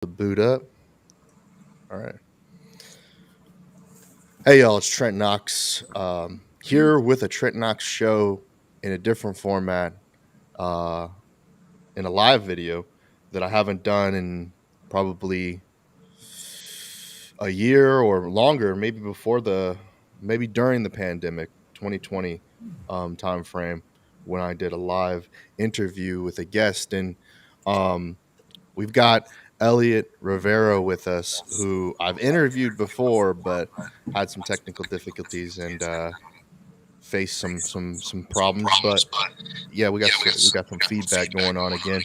The boot up. All right. Hey, y'all, it's Trent Knox here with a Trent Knox Show in a different format, uh, in a live video that I haven't done in probably a year or longer, maybe during the pandemic, 2020 time frame, when I did a live interview with a guest. And um, we've got Elliot Rivera with us, who I've interviewed before, but had some technical difficulties and faced some problems. But yeah, we got some feedback going on again.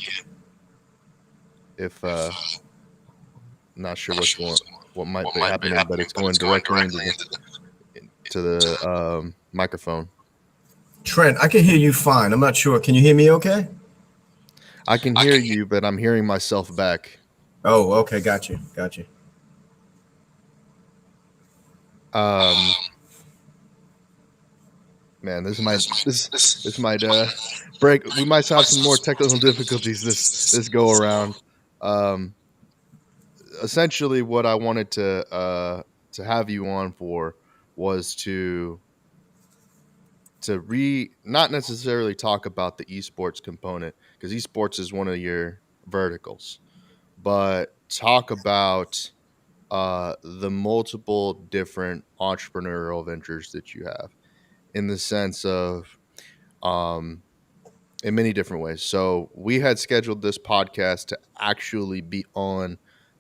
If not sure what might be happening, but it's going directly into the microphone. Trent, I can hear you fine. I'm not sure. Can you hear me okay? I can hear you, but I'm hearing myself back. Oh, okay. Got you. Man, this might break. We might have some more technical difficulties this go around. Essentially, what I wanted to have you on for was to not necessarily talk about the esports component, because esports is one of your verticals, but talk about the multiple different entrepreneurial ventures that you have, in the sense of in many different ways. So we had scheduled this podcast to actually be on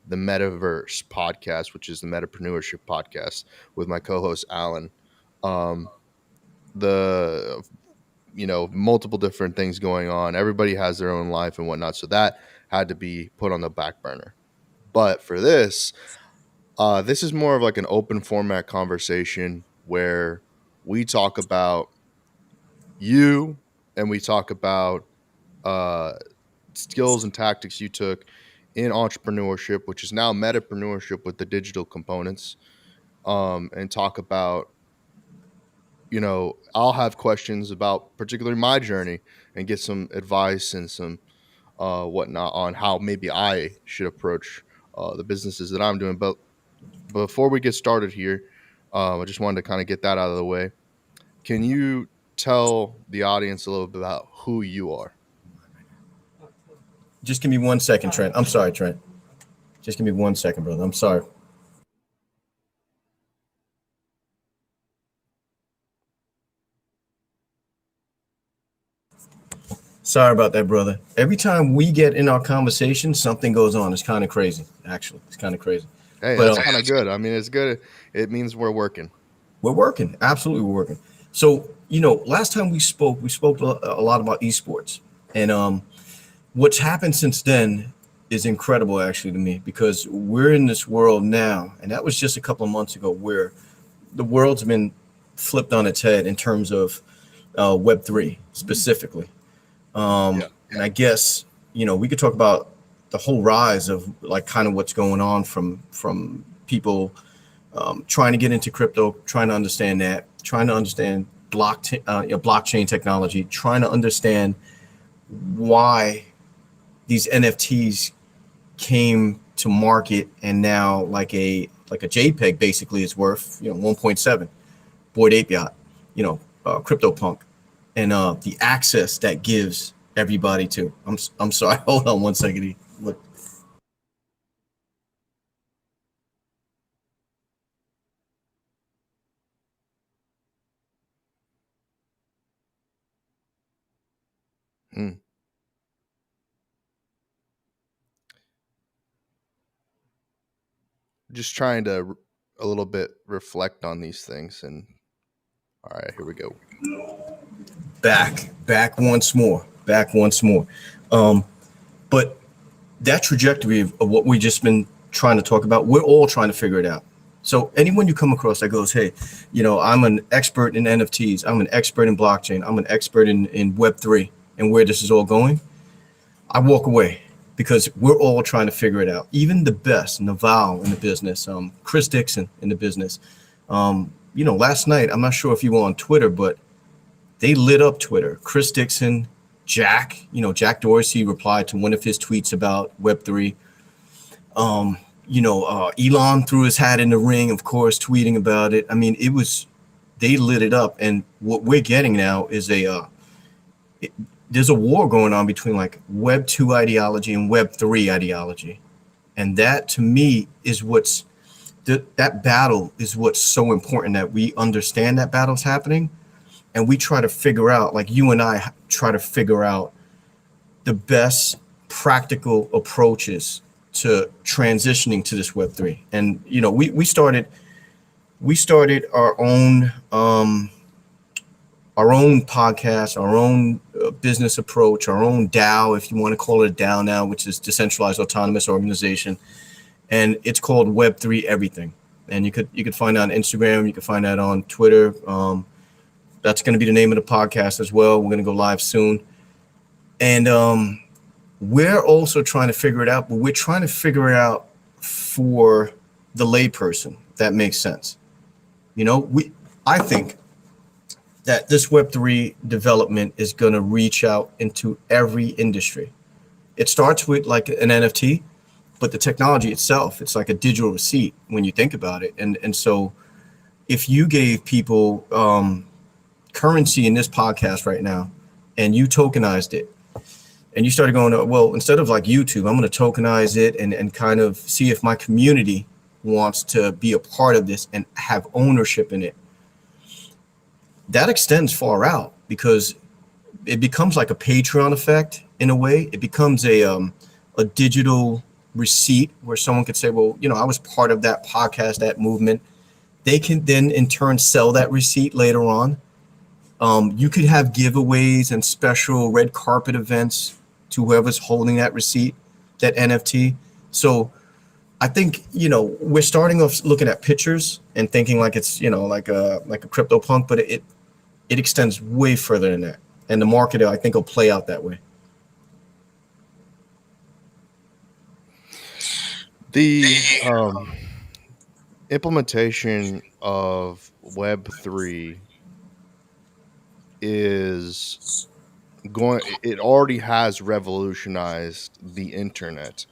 the Metaverse podcast, which is the Metapreneurship podcast, with my co-host Alan. The multiple different things going on. Everybody has their own life and whatnot, so that had to be put on the back burner. But for this is more of like an open format conversation where we talk about you, and we talk about skills and tactics you took in entrepreneurship, which is now metapreneurship with the digital components, and talk about, I'll have questions about particularly my journey and get some advice and some whatnot on how maybe I should approach the businesses that I'm doing. But before we get started here, I just wanted to kind of get that out of the way. Can you tell the audience a little bit about who you are? Just give me 1 second, Trent. I'm sorry, Trent. Just give me 1 second, brother. I'm sorry. Sorry about that, brother. Every time we get in our conversation, something goes on. It's kind of crazy, actually. It's kind of crazy. Hey, that's kind of good. I mean, it's good. It means we're working. We're working. Absolutely, we're working. So, last time we spoke a lot about esports. And what's happened since then is incredible, actually, to me, because we're in this world now. And that was just a couple of months ago, where the world's been flipped on its head in terms of Web3 specifically. And I guess, we could talk about the whole rise of like kind of what's going on from people trying to get into crypto, trying to understand that, trying to understand blockchain technology, trying to understand why these NFTs came to market, and now like a JPEG basically is worth 1.7 Bored Ape Yacht, CryptoPunk, and the access that gives everybody to. I'm sorry. Hold on 1 second. Look. Just trying to a little bit reflect on these things. And all right, here we go. Back once more. But that trajectory of what we just been trying to talk about, we're all trying to figure it out. So anyone you come across that goes, hey, I'm an expert in NFTs, I'm an expert in blockchain, I'm an expert in Web3 and where this is all going, I walk away, because we're all trying to figure it out. Even the best, Naval in the business, Chris Dixon in the business. Last night, I'm not sure if you were on Twitter, but they lit up Twitter. Chris Dixon, Jack Dorsey replied to one of his tweets about Web3. Elon threw his hat in the ring, of course, tweeting about it. I mean, they lit it up. And what we're getting now is there's a war going on between like Web 2 ideology and Web 3 ideology. And that to me is that battle is what's so important, that we understand that battle's happening. And we try to figure out, like you and I try to figure out the best practical approaches to transitioning to this Web3. And, we started our own podcast, our own business approach, our own DAO, if you want to call it a DAO now, which is Decentralized Autonomous Organization. And it's called Web3 Everything. And you could find it on Instagram. You can find that on Twitter. That's going to be the name of the podcast as well. We're going to go live soon. And we're also trying to figure it out, but we're trying to figure it out for the layperson. That makes sense. I think that this Web3 development is going to reach out into every industry. It starts with like an NFT, but the technology itself, it's like a digital receipt when you think about it. And so if you gave people currency in this podcast right now and you tokenized it, and you started going, well, instead of like YouTube, I'm going to tokenize it and kind of see if my community wants to be a part of this and have ownership in it. That extends far out because it becomes like a Patreon effect in a way. It becomes a digital receipt where someone could say, well, I was part of that podcast, that movement. They can then in turn sell that receipt later on. You could have giveaways and special red carpet events to whoever's holding that receipt, that NFT. So I think, we're starting off looking at pictures and thinking like it's, like a crypto punk, but it extends way further than that. And the market, I think, will play out that way. The implementation of Web3 is it already has revolutionized the internet.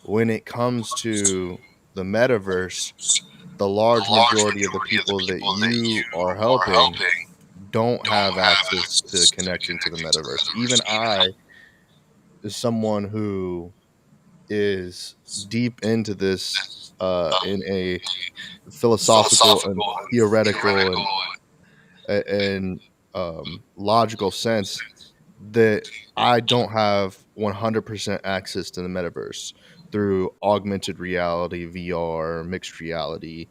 When it comes to the metaverse, the large majority of the people that you are helping don't have access to connection to the metaverse. Even I, as someone who is deep into this in a philosophical and theoretical and logical sense, that I don't have 100% access to the metaverse through augmented reality, VR, mixed reality.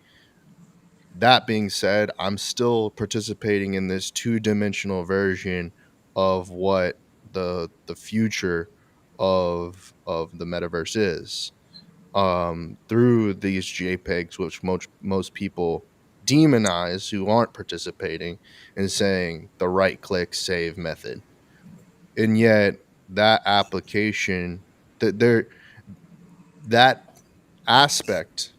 That being said, I'm still participating in this two-dimensional version of what the future of the metaverse is, through these JPEGs, which most people demonize who aren't participating and saying the right-click save method. And yet that application, that aspect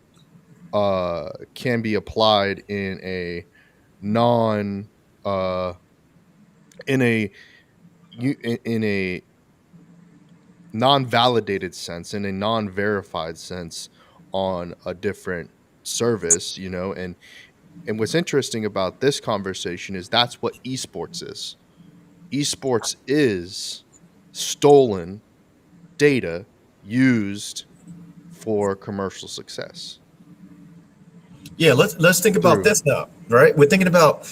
can be applied in a non-validated sense, in a non-verified sense, on a different service, and what's interesting about this conversation is that's what esports is. Esports is stolen data used for commercial success. Yeah, let's think about this now, right? We're thinking about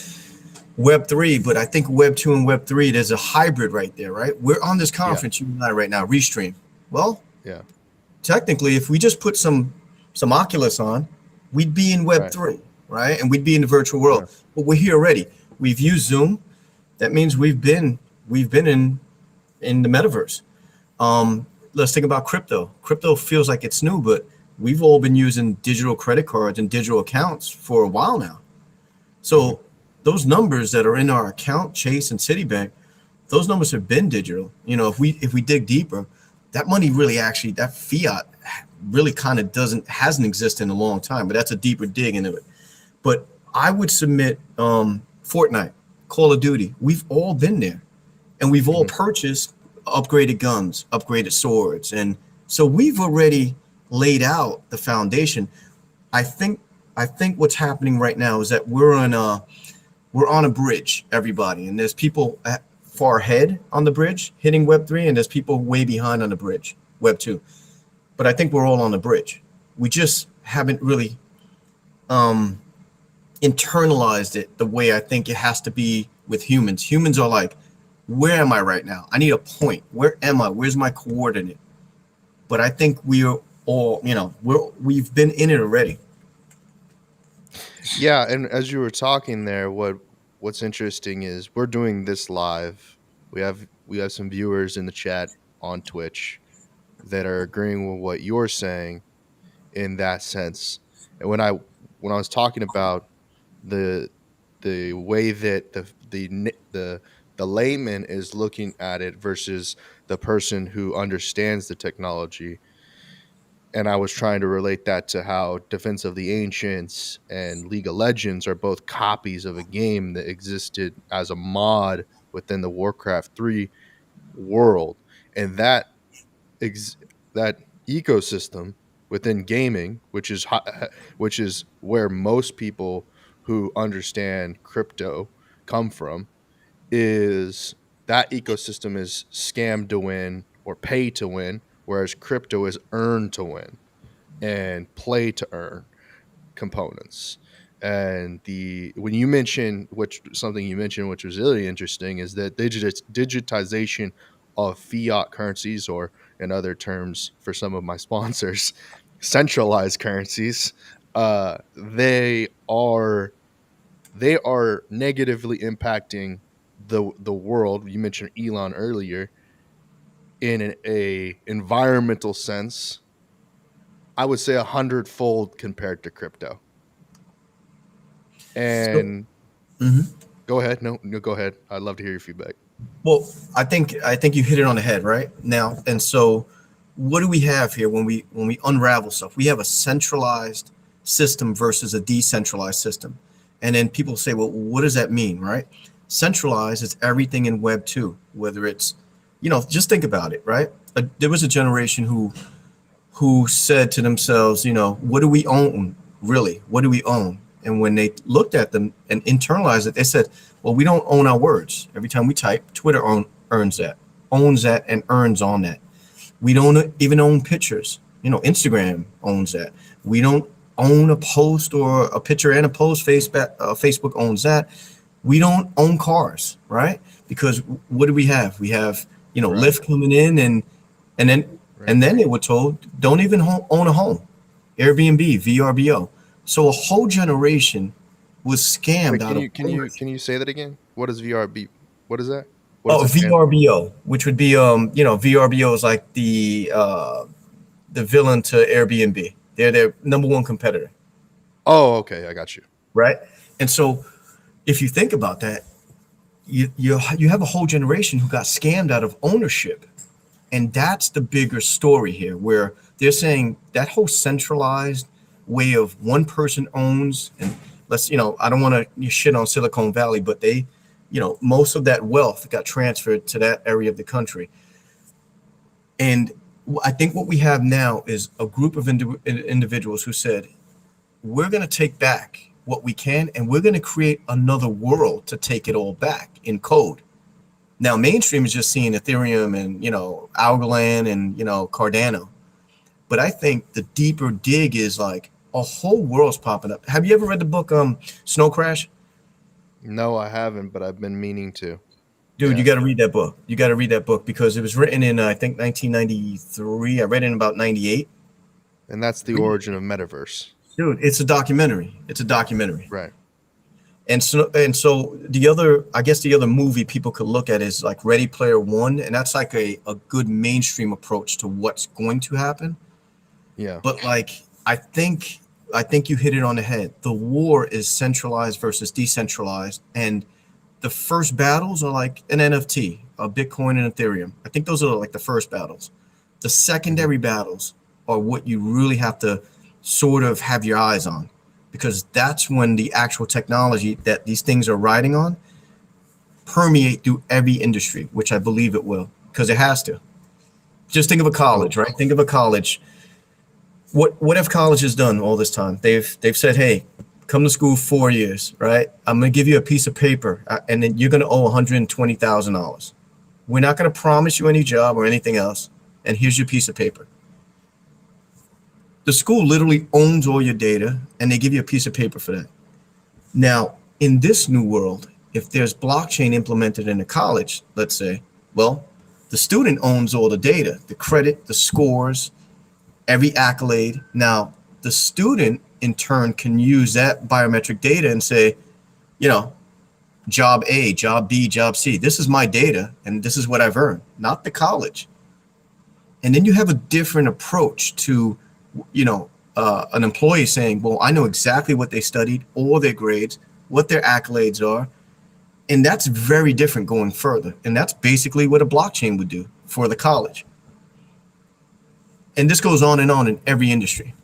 Web3, but I think Web 2 and Web 3, there's a hybrid right there, right? We're on this conference, you and I right now, Restream. Well, technically, if we just put some Oculus on, we'd be in Web 3, right? And we'd be in the virtual world. Yeah. But we're here already. We've used Zoom. That means we've been in the metaverse. Let's think about crypto. Crypto feels like it's new, but we've all been using digital credit cards and digital accounts for a while now. So those numbers that are in our account, Chase and Citibank, those numbers have been digital. If we dig deeper, that money really actually, that fiat really kind of hasn't existed in a long time, but that's a deeper dig into it. But I would submit Fortnite, Call of Duty. We've all been there, and we've all purchased upgraded guns, upgraded swords. And so we've already laid out the foundation. I think what's happening right now is that we're on a bridge, everybody, and there's people far ahead on the bridge hitting Web3, and there's people way behind on the bridge, Web2. But I think we're all on the bridge. We just haven't really internalized it the way I think it has to be with humans. Humans are like, where am I right now? I need a point. Where am I? Where's my coordinate? But I think we are all, we've been in it already. Yeah, and as you were talking there, what's interesting is we're doing this live. We have some viewers in the chat on Twitch that are agreeing with what you're saying in that sense. And when I was talking about the way that the layman is looking at it versus the person who understands the technology, and I was trying to relate that to how Defense of the Ancients and League of Legends are both copies of a game that existed as a mod within the Warcraft 3 world. And that ecosystem within gaming, which is where most people who understand crypto come from, is that ecosystem is scam to win or pay to win, whereas crypto is earn to win and play to earn components. And when you mention something you mentioned, which was really interesting, is that digitization of fiat currencies, or in other terms for some of my sponsors, centralized currencies, they are negatively impacting the world. You mentioned Elon earlier. In a environmental sense, I would say 100-fold compared to crypto. And Go ahead. No, go ahead. I'd love to hear your feedback. Well, I think you hit it on the head right now. And so what do we have here when we unravel stuff? We have a centralized system versus a decentralized system. And then people say, well, what does that mean, right? Centralized is everything in Web 2, whether it's, just think about it, right? There was a generation who said to themselves, what do we own, really? What do we own? And when they looked at them and internalized it, they said, well, we don't own our words. Every time we type, Twitter owns that and earns on that. We don't even own pictures. Instagram owns that. We don't own a post or a picture and a post. Facebook owns that. We don't own cars, right? Because what do we have? We have, right. Lyft coming in and then they were told, don't even own a home. Airbnb, VRBO. So a whole generation was scammed out of. Can you say that again? What is VRB? What is that? VRBO, which would be VRBO is like the villain to Airbnb. They're their number one competitor. Oh, okay, I got you. Right, and so if you think about that, you have a whole generation who got scammed out of ownership, and that's the bigger story here, where they're saying that whole centralized way of one person owns, and I don't want to shit on Silicon Valley, but they, most of that wealth got transferred to that area of the country. And I think what we have now is a group of individuals who said, we're going to take back what we can, and we're going to create another world to take it all back in code. Now, mainstream is just seeing Ethereum and, Algorand and, Cardano. But I think the deeper dig is like a whole world's popping up. Have you ever read the book Snow Crash? No, I haven't, but I've been meaning to. Dude, You got to read that book. You got to read that book because it was written in, I think, 1993. I read it in about 98. And that's the origin of Metaverse. Dude, it's a documentary. Right. And so the other movie people could look at is like Ready Player One, and that's like a good mainstream approach to what's going to happen. Yeah. But like I think you hit it on the head. The war is centralized versus decentralized, and the first battles are like an NFT, a Bitcoin and Ethereum. I think those are like the first battles. The secondary battles are what you really have to sort of have your eyes on, because that's when the actual technology that these things are riding on permeate through every industry, which I believe it will, because it has to. Just think of a college, right? Think of a college. What have colleges done all this time? They've said, hey, come to school 4 years, right? I'm going to give you a piece of paper, and then you're going to owe $120,000. We're not going to promise you any job or anything else, and here's your piece of paper. The school literally owns all your data, and they give you a piece of paper for that. Now, in this new world, if there's blockchain implemented in a college, let's say, well, the student owns all the data, the credit, the scores, every accolade. Now, the student in turn can use that biometric data and say, job A, job B, job C. This is my data, and this is what I've earned, not the college. And then you have a different approach to, an employee saying, well, I know exactly what they studied, all their grades, what their accolades are. And that's very different going further. And that's basically what a blockchain would do for the college. And this goes on in every industry.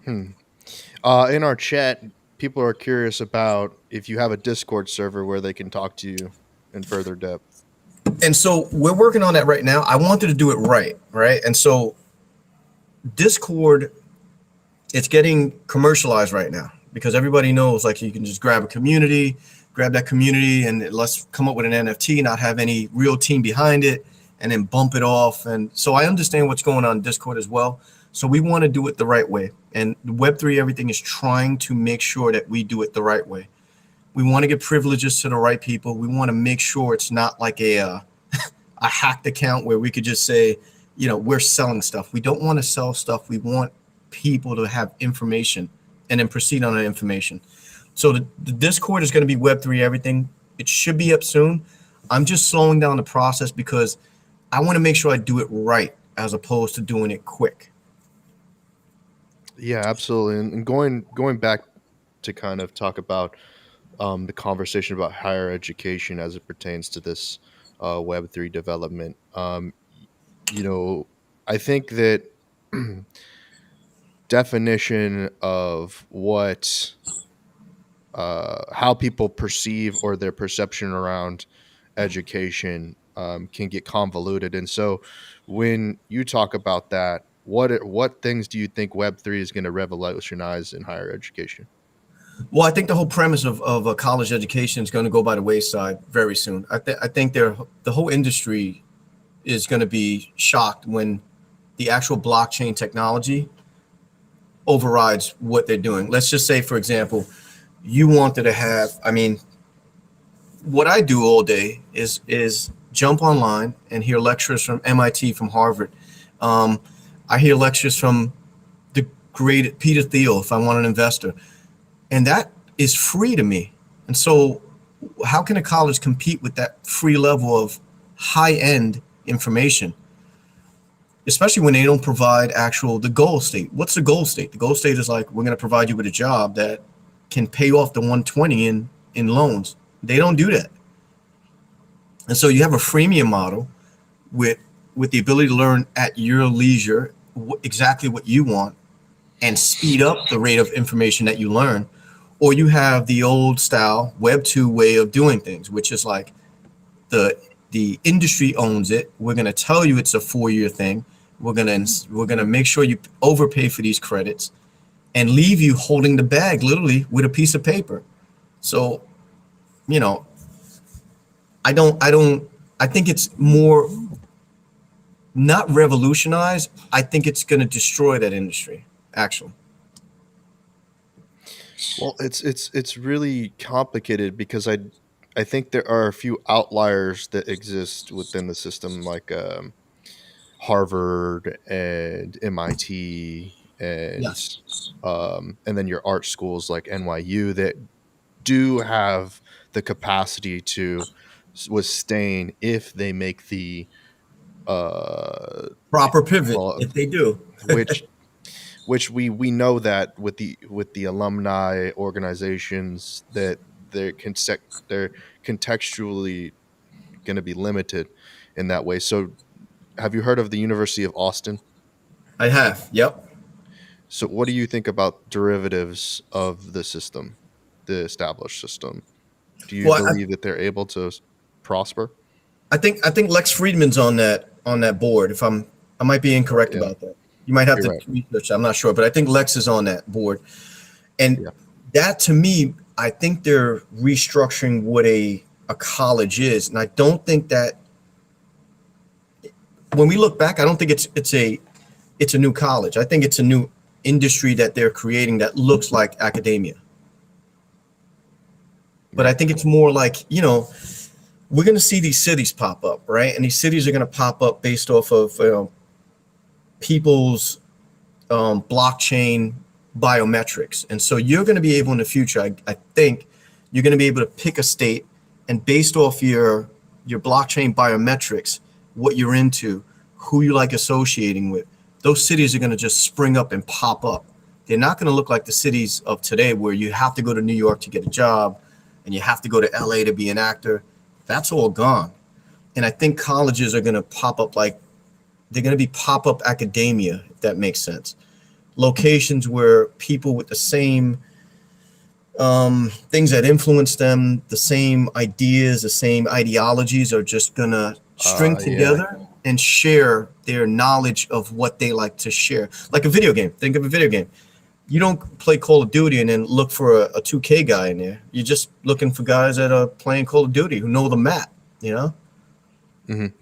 In our chat, people are curious about if you have a Discord server where they can talk to you in further depth. And so we're working on that right now. I wanted to do it right? And so Discord, it's getting commercialized right now because everybody knows, like, you can just grab that community, and let's come up with an NFT, not have any real team behind it, and then bump it off. And so I understand what's going on in Discord as well. So we want to do it the right way. And Web3 Everything is trying to make sure that we do it the right way. We want to give privileges to the right people. We want to make sure it's not like a hacked account where we could just say, we're selling stuff. We don't want to sell stuff. We want people to have information and then proceed on that information. So the Discord is going to be Web3 Everything. It should be up soon. I'm just slowing down the process because I want to make sure I do it right as opposed to doing it quick. Yeah, absolutely. And going back to kind of talk about the conversation about higher education as it pertains to this Web3 development. I think that definition of what how people perceive or their perception around education can get convoluted. And so when you talk about that, what things do you think Web3 is going to revolutionize in higher education? Well, I think the whole premise of a college education is going to go by the wayside very soon. I think the whole industry is going to be shocked when the actual blockchain technology overrides what they're doing. Let's just say, for example, you wanted to have, what I do all day is jump online and hear lectures from MIT, from Harvard. I hear lectures from the great Peter Thiel if I want an investor. And that is free to me. And so how can a college compete with that free level of high-end information, especially when they don't provide the goal state? What's the goal state? The goal state is like, we're going to provide you with a job that can pay off the 120 in loans. They don't do that. And so you have a freemium model with the ability to learn at your leisure exactly what you want and speed up the rate of information that you learn. Or you have the old style Web 2 way of doing things, which is like the industry owns it. We're going to tell you it's a 4-year thing. We're going to make sure you overpay for these credits and leave you holding the bag literally with a piece of paper. So, I think it's more not revolutionize. I think it's going to destroy that industry, actually. Well, it's really complicated because I think there are a few outliers that exist within the system, like Harvard and MIT and Yes. And then your art schools like NYU that do have the capacity to withstand if they make the Proper pivot, if they do. which we know that with the alumni organizations that they're contextually going to be limited in that way. So have you heard of the University of Austin? I have. Yep. So what do you think about derivatives of the system, the established system? Do you believe that they're able to prosper? I think Lex Friedman's on that board. I might be incorrect about that. You might have You're to right. research. I'm not sure, but I think Lex is on that board. And Yeah. that to me, I think they're restructuring what a college is. And I don't think that when we look back, I don't think it's a new college. I think it's a new industry that they're creating that looks like academia. But I Right. think it's more like, we're going to see these cities pop up, right? And these cities are going to pop up based off of people's blockchain biometrics. And so you're going to be able in the future, I think, you're going to be able to pick a state, and based off your blockchain biometrics, what you're into, who you like associating with, those cities are going to just spring up and pop up. They're not going to look like the cities of today where you have to go to New York to get a job and you have to go to LA to be an actor. That's all gone. And I think colleges are going to pop up like they're going to be pop-up academia, if that makes sense. Locations where people with the same things that influence them, the same ideas, the same ideologies are just going to string Yeah. together and share their knowledge of what they like to share. Like a video game. Think of a video game. You don't play Call of Duty and then look for a 2K guy in there. You're just looking for guys that are playing Call of Duty who know the map,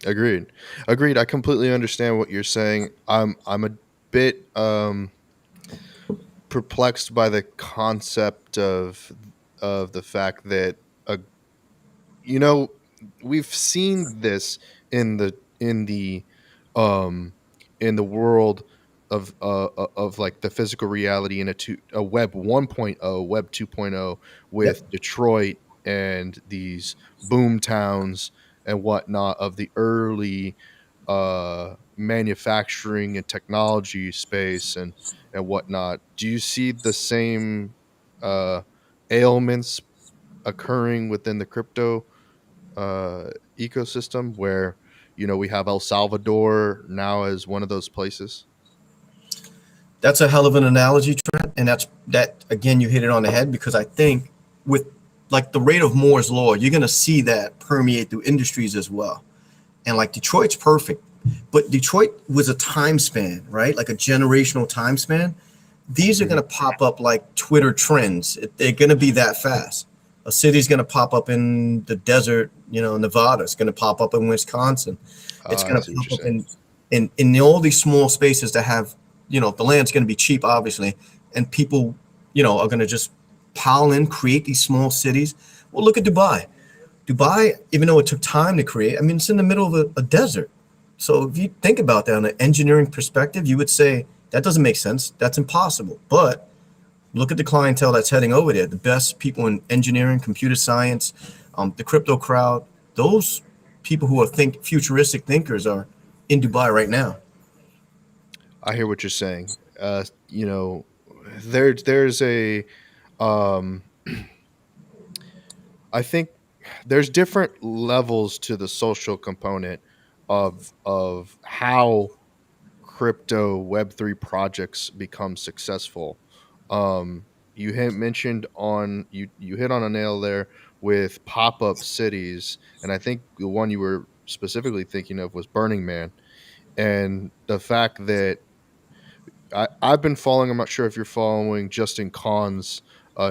Agreed. Agreed. I completely understand what you're saying. I'm a bit perplexed by the concept of the fact that uh, you know we've seen this in um in the world of like the physical reality in a web 1.0, web 2.0, Yep. with Detroit and these boom towns and whatnot of the early manufacturing and technology space and whatnot. Do you see the same uh ailments occurring within the crypto uh, ecosystem where we have El Salvador now as one of those places? That's a hell of an analogy, Trent, and that again. You hit it on the head because I think with like the rate of Moore's law, you're going to see that permeate through industries as well. And like Detroit's perfect, but Detroit was a time span, right? Like a generational time span. These are Mhm. going to pop up like Twitter trends. They're going to be that fast. A city's going to pop up in the desert, Nevada. It's going to pop up in Wisconsin. It's I going to see what pop you're up saying. in all these small spaces that have, the land's going to be cheap, obviously, and people, are going to just pile in, create these small cities. Well, look at Dubai. Dubai, even though it took time to create, I mean, it's in the middle of a desert. So if you think about that on an engineering perspective, you would say that doesn't make sense. That's impossible. But look at the clientele that's heading over there. The best people in engineering, computer science, the crypto crowd. Those people who are futuristic thinkers are in Dubai right now. I hear what you're saying. There's a um I think there's different levels to the social component of how crypto Web3 projects become successful. You had mentioned on you hit on a nail there with pop-up cities, and I think the one you were specifically thinking of was Burning Man, and the fact that I've been following. I'm not sure if you're following Justin Kahn's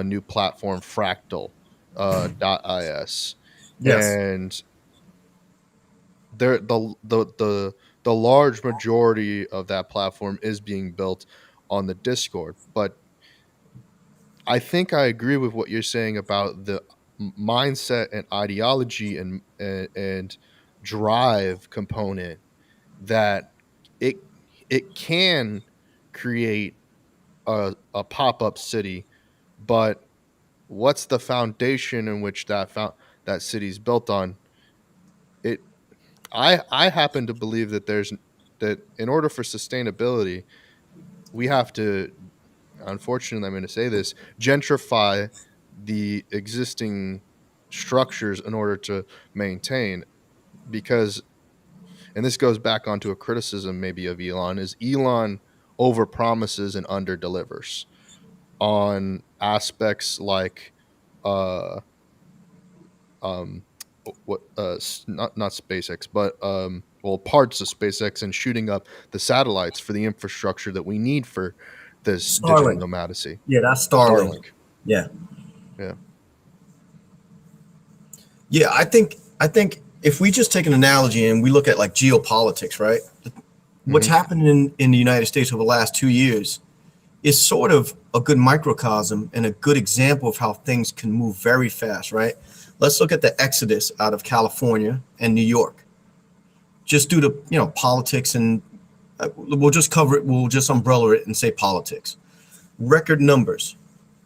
new platform Fractal .is, Yes. and there the large majority of that platform is being built on the Discord. But I think I agree with what you're saying about the mindset and ideology and drive component, that it it can create a pop-up city, but what's the foundation in which that city's built on? It I happen to believe that in order for sustainability, we have to, unfortunately, I'm going to say this, gentrify the existing structures in order to maintain. Because, and this goes back onto a criticism maybe of Elon, is Elon over promises and under delivers on aspects like uh um not SpaceX, but parts of SpaceX and shooting up the satellites for the infrastructure that we need for this digital Starlink. nomadacy. Yeah, that's Starlink. Yeah. Yeah. Yeah, I think if we just take an analogy and we look at like geopolitics, right? What's happened in the United States over the last 2 years is sort of a good microcosm and a good example of how things can move very fast, right? Let's look at the exodus out of California and New York. Just due to, politics, and we'll just cover it, we'll just umbrella it and say politics. Record numbers.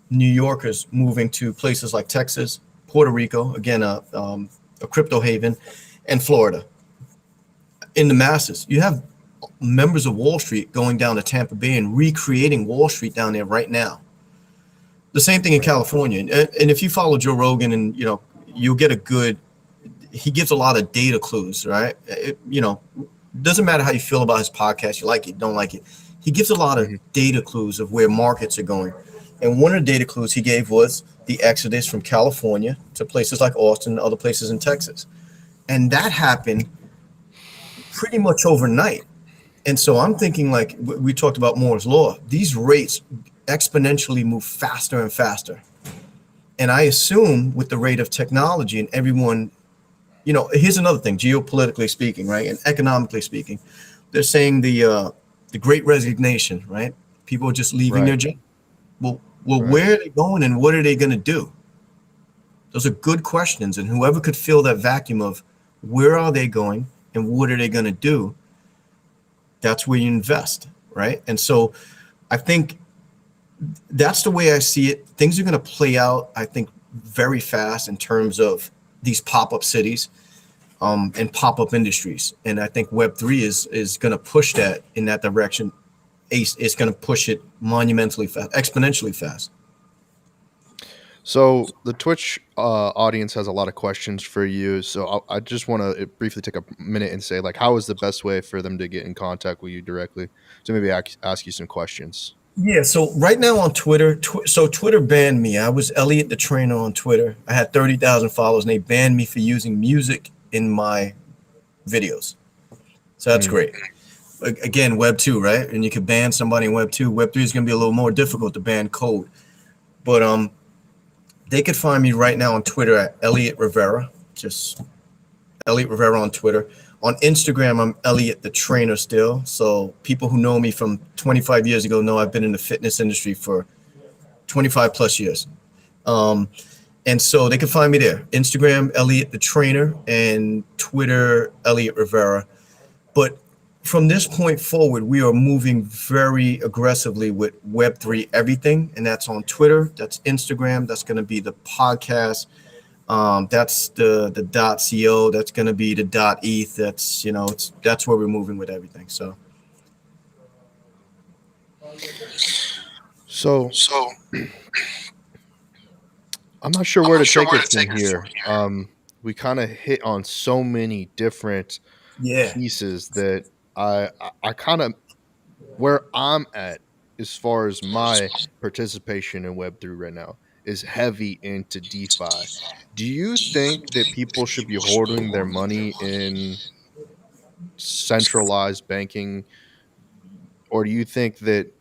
New Yorkers moving to places like Texas, Puerto Rico, again, a crypto haven, and Florida. In the masses, you have members of Wall Street going down to Tampa Bay and recreating Wall Street down there right now. The same thing in California. And if you follow Joe Rogan, and you'll get he gives a lot of data clues, right? Doesn't matter how you feel about his podcast, you like it, don't like it. He gives a lot of data clues of where markets are going. And one of the data clues he gave was the exodus from California to places like Austin and other places in Texas. And that happened pretty much overnight. And so I'm thinking, like we talked about Moore's Law, these rates exponentially move faster and faster. And I assume with the rate of technology and everyone, here's another thing, geopolitically speaking, right? And economically speaking, they're saying the great resignation, right? People are just leaving their job. Well, where are they going and what are they going to do? Those are good questions. And whoever could fill that vacuum of where are they going and what are they going to do, that's where you invest, right? And so I think that's the way I see it. Things are going to play out, I think, very fast in terms of these pop-up cities and pop-up industries. And I think Web3 is going to push that in that direction. It's going to push it monumentally fast, exponentially fast. So the Twitch audience has a lot of questions for you. So I just want to briefly take a minute and say, like, how is the best way for them to get in contact with you directly? So maybe ask you some questions. Yeah. So right now on Twitter, Twitter banned me. I was Elliot the Trainer on Twitter. I had 30,000 followers and they banned me for using music in my videos. So that's great. Again, Web 2, right? And you can ban somebody in Web 2. Web 3 is going to be a little more difficult to ban code. But they could find me right now on Twitter at Elliot Rivera. Just Elliot Rivera on Twitter. On Instagram, I'm Elliot the Trainer still. So people who know me from 25 years ago know I've been in the fitness industry for 25 plus years. And so they can find me there. Instagram, Elliot the Trainer, and Twitter, Elliot Rivera. But from this point forward, we are moving very aggressively with Web3 everything. And that's on Twitter. That's Instagram. That's going to be the podcast. That's the .co. That's going to be the .eth. That's where we're moving with everything. So I'm not sure where to take it from here. We kind of hit on so many different pieces that I kind of, where I'm at as far as my participation in Web3 right now is heavy into DeFi. Do you think that people should be holding their money in centralized banking, or do you think that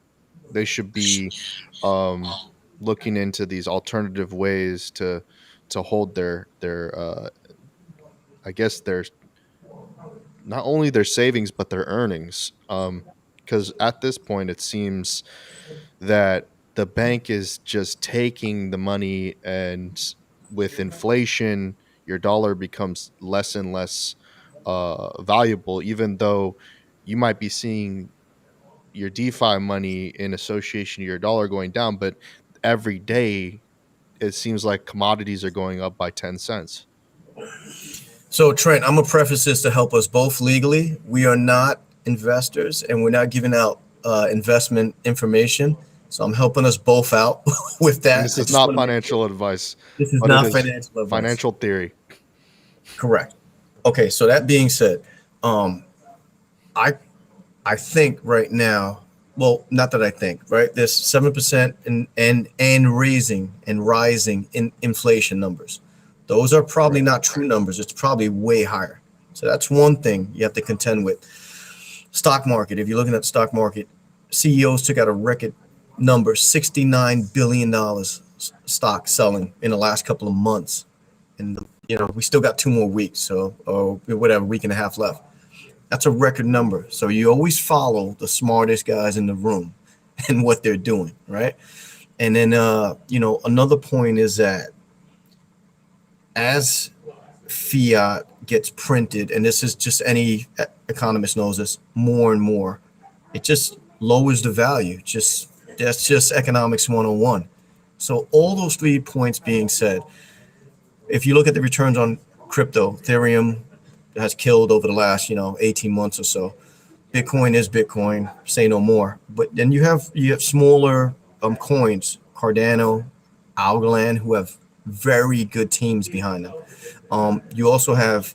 they should be looking into these alternative ways to hold their I guess their not only their savings but their earnings? Because at this point it seems that the bank is just taking the money, and with inflation your dollar becomes less and less valuable, even though you might be seeing your DeFi money in association to your dollar going down, but every day it seems like commodities are going up by 10 cents. So Trent, I'm gonna preface this to help us both legally. We are not investors and we're not giving out investment information. So I'm helping us both out with that. This is not financial advice. This is not financial advice. Financial theory. Correct. Okay, so that being said, I think right now, well, not that I think, right? There's 7% and rising in inflation numbers. Those are probably not true numbers. It's probably way higher. So that's one thing you have to contend with. Stock market. If you're looking at the stock market, CEOs took out a record number, $69 billion stock selling in the last couple of months. And, we still got 2 more weeks, so, or whatever, week and a half left. That's a record number. So you always follow the smartest guys in the room and what they're doing, right? And then, another point is that as fiat gets printed, and this is just any economist knows this, more and more, it just lowers the value. That's just economics 101. So all those 3 points being said, if you look at the returns on crypto, Ethereum has killed over the last 18 months or so. Bitcoin is Bitcoin, say no more. But then you have smaller coins, Cardano, Algorand, who have very good teams behind them. You also have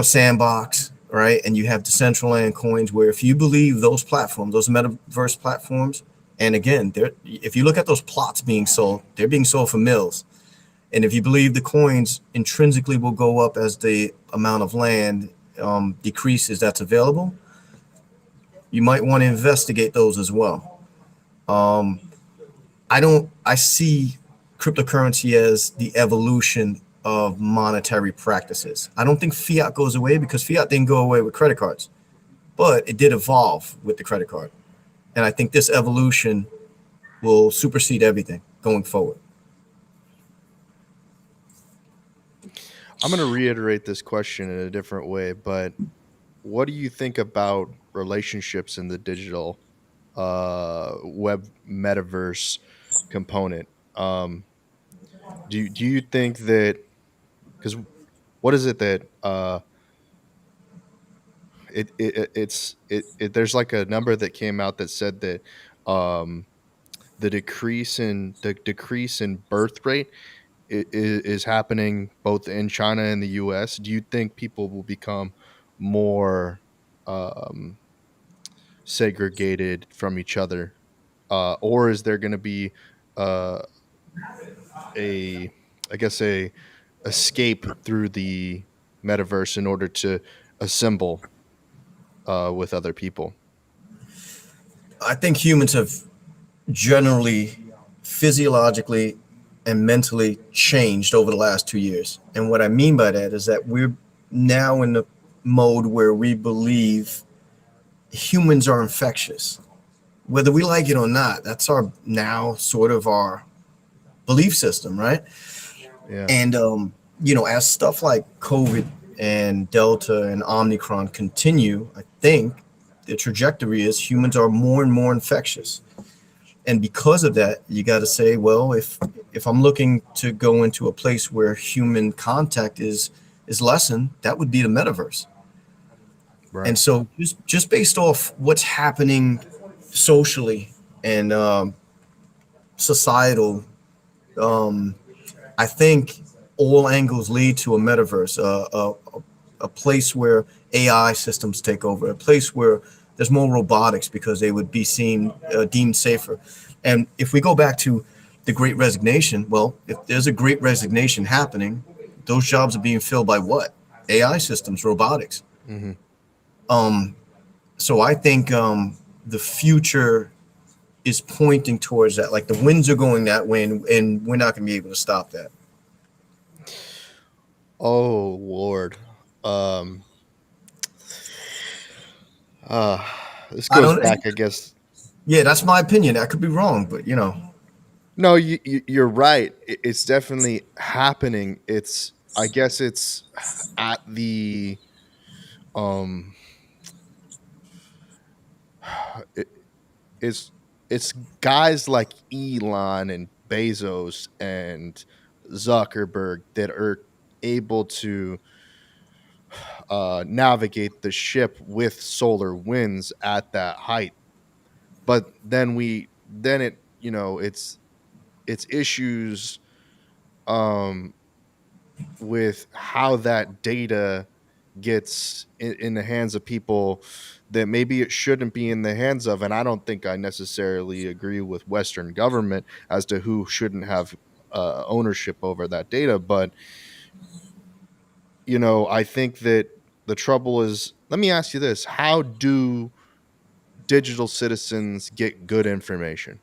Sandbox, right? And you have decentralized coins, where if you believe those platforms, those metaverse platforms, and again, if you look at those plots being sold, they're being sold for mills. And if you believe the coins intrinsically will go up as the amount of land decreases that's available, you might want to investigate those as well. I see cryptocurrency as the evolution of monetary practices. I don't think fiat goes away, because fiat didn't go away with credit cards, but it did evolve with the credit card. And I think this evolution will supersede everything going forward. I'm going to reiterate this question in a different way, but what do you think about relationships in the digital web metaverse component? Do you think that, because what is it that there's like a number that came out that said that the decrease in birth rate is happening both in China and the US. Do you think people will become more segregated from each other, or is there going to be uh, a escape through the metaverse in order to assemble with other people? I think humans have generally, physiologically and mentally changed over the last 2 years. And what I mean by that is that we're now in the mode where we believe humans are infectious, whether we like it or not. That's our belief system, right? Yeah. And as stuff like COVID and Delta and Omicron continue, I think the trajectory is humans are more and more infectious. And because of that, you got to say, well, if I'm looking to go into a place where human contact is lessened, that would be the metaverse. Right. And so just based off what's happening socially and societal, I think all angles lead to a metaverse, a place where AI systems take over, a place where there's more robotics because they would be deemed safer. And if we go back to the Great Resignation, well, if there's a Great Resignation happening, those jobs are being filled by what? AI systems, robotics. Mm-hmm. So I think the future is pointing towards that. Like the winds are going that way, and we're not going to be able to stop that. Oh Lord. This goes back, I guess. Yeah, that's my opinion. I could be wrong, but No, you're right. It's definitely happening. I guess it's at the it's guys like Elon and Bezos and Zuckerberg that are able to navigate the ship with solar winds at that height. But then it's issues with how that data gets in the hands of people that maybe it shouldn't be in the hands of. And I don't think I necessarily agree with Western government as to who shouldn't have ownership over that data. But, I think that the trouble is, let me ask you this: how do digital citizens get good information?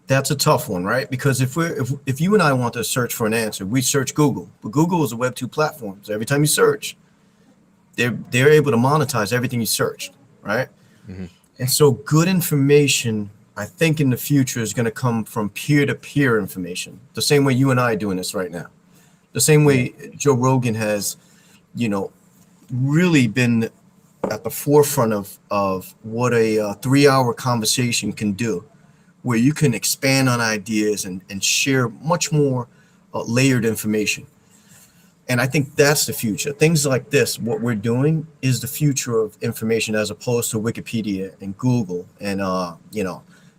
That's a tough one, right? Because if you and I want to search for an answer, we search Google. But Google is a Web2 platform. So every time you search, they're able to monetize everything you searched, right? Mm-hmm. And so good information, I think in the future, is going to come from peer-to-peer information. The same way you and I are doing this right now. The same way Joe Rogan has, really been at the forefront of what a 3-hour conversation can do, where you can expand on ideas and share much more layered information. And I think that's the future. Things like this, what we're doing, is the future of information, as opposed to Wikipedia and Google and,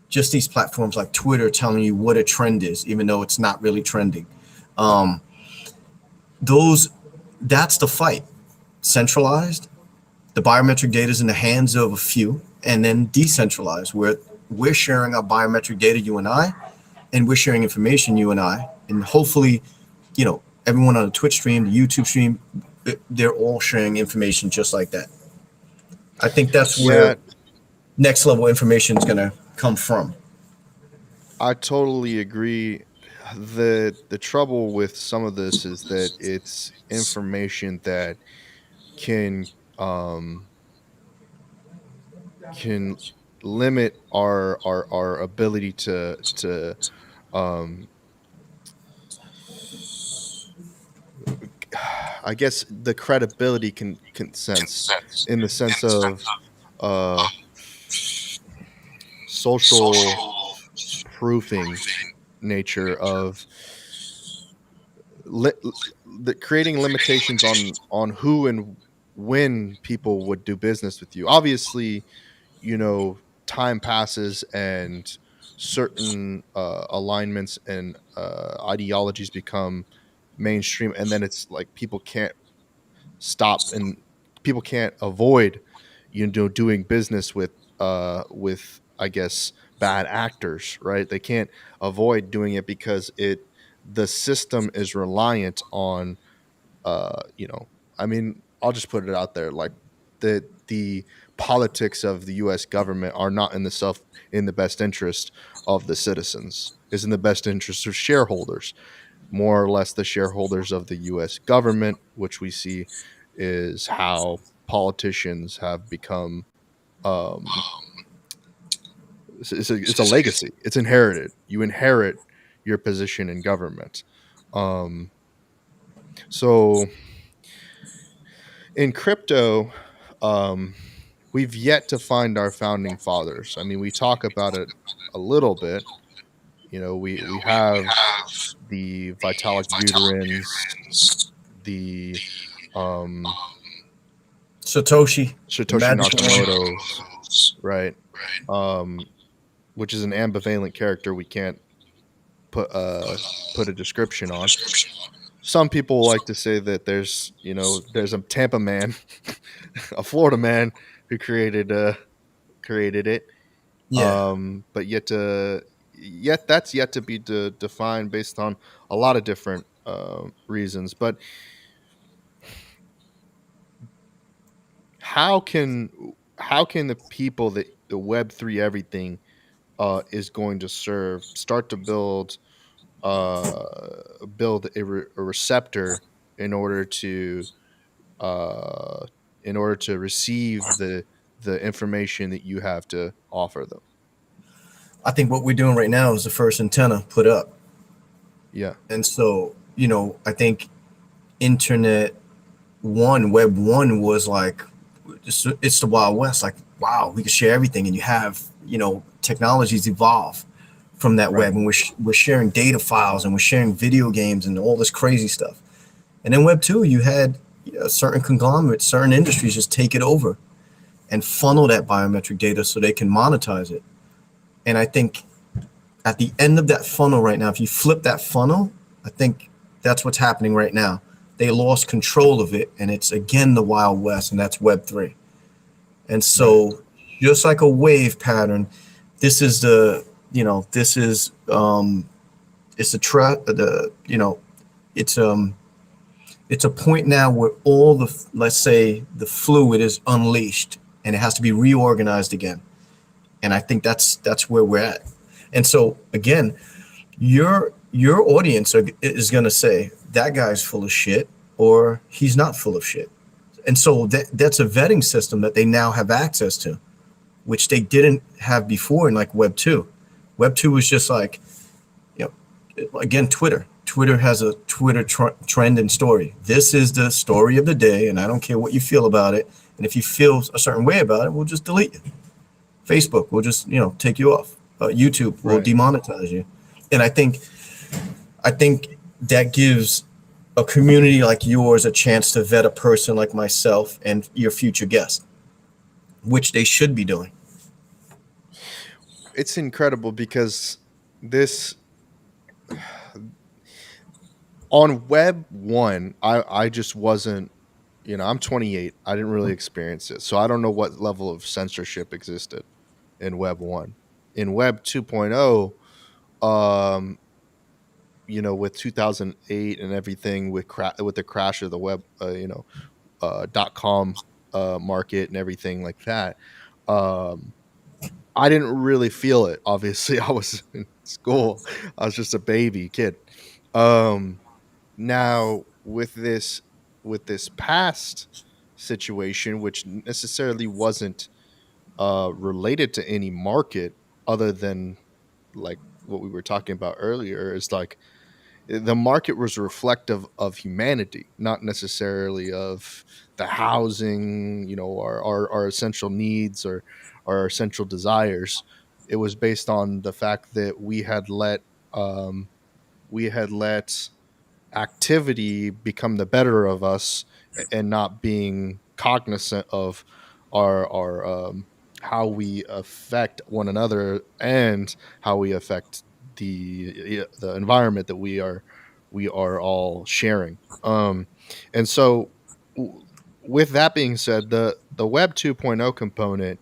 just these platforms like Twitter telling you what a trend is, even though it's not really trending. That's the fight. Centralized, the biometric data is in the hands of a few, and then decentralized, where we're sharing our biometric data, you and I, and we're sharing information, you and I, and hopefully, everyone on the Twitch stream, the YouTube stream, they're all sharing information just like that. I think that's where next level information is going to come from. I totally agree. The trouble with some of this is that it's information that can limit our ability to I guess the credibility can sense, in the sense of social proofing nature of creating limitations on who and when people would do business with you. Obviously, time passes and certain alignments and ideologies become mainstream, and then it's like people can't stop and people can't avoid doing business with I guess bad actors, right? They can't avoid doing it because the system is reliant on I mean, I'll just put it out there, like the politics of the US government are not in the best interest of the citizens. Is in the best interest of shareholders, more or less the shareholders of the US government, which we see is how politicians have become it's a legacy. It's inherited. You inherit your position in government. So in crypto, we've yet to find our founding fathers. I mean, we talk about it a little bit. We have the Vitalik Buterins, the Satoshi Nakamoto's, right? Which is an ambivalent character we can't put a description on. Some people like to say that there's a Tampa man, a Florida man who created it. Yeah. But that's yet to be defined based on a lot of different reasons. But how can the people that the Web3 everything is going to serve start to build a receptor in order to receive the information that you have to offer them? I think what we're doing right now is the first antenna put up. Yeah. And so, I think Web 1 was like, it's the Wild West. Like, wow, we can share everything. And you have, technologies evolve from that web. And we're sharing data files and we're sharing video games and all this crazy stuff. And then Web 2, you had certain conglomerates, certain industries just take it over and funnel that biometric data so they can monetize it. And I think at the end of that funnel right now, if you flip that funnel, I think that's what's happening right now. They lost control of it, and it's again the Wild West, and that's Web3. And so, just like a wave pattern, this is it's it's a point now where all the, let's say, the fluid is unleashed and it has to be reorganized again. And I think that's where we're at. And so again, your audience is going to say that guy's full of shit or he's not full of shit. And so that's a vetting system that they now have access to, which they didn't have before in like Web 2. Web 2 was just like, again, Twitter. Twitter has a Twitter trend and story. This is the story of the day, and I don't care what you feel about it. And if you feel a certain way about it, we'll just delete you. Facebook will just, take you off. YouTube will demonetize you. And I think that gives a community like yours a chance to vet a person like myself and your future guest, which they should be doing. It's incredible because this on Web 1, I just wasn't, I'm 28. I didn't really experience it. So I don't know what level of censorship existed in Web 1. In Web 2.0, with 2008 and everything, with the crash of the web, .com market and everything like that, I didn't really feel it. Obviously, I was in school. I was just a baby kid. Now with this past situation, which necessarily wasn't related to any market other than like what we were talking about earlier, is like the market was reflective of humanity, not necessarily of the housing, our essential needs or our essential desires. It was based on the fact that we had let activity become the better of us and not being cognizant of our how we affect one another and how we affect the environment that we are all sharing. And so with that being said, the Web 2.0 component,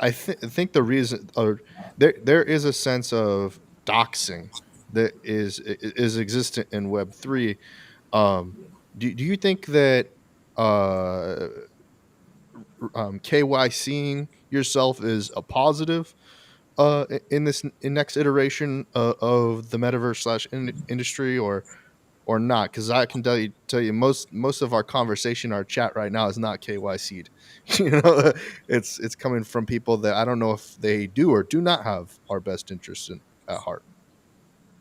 I think the reason, or there is a sense of doxing that is existent in Web 3. Do you think that KYCing yourself is a positive in this next iteration of the metaverse / industry, or not? Because I can tell you most of our conversation, our chat right now is not KYC'd. It's coming from people that I don't know if they do or do not have our best interests at heart.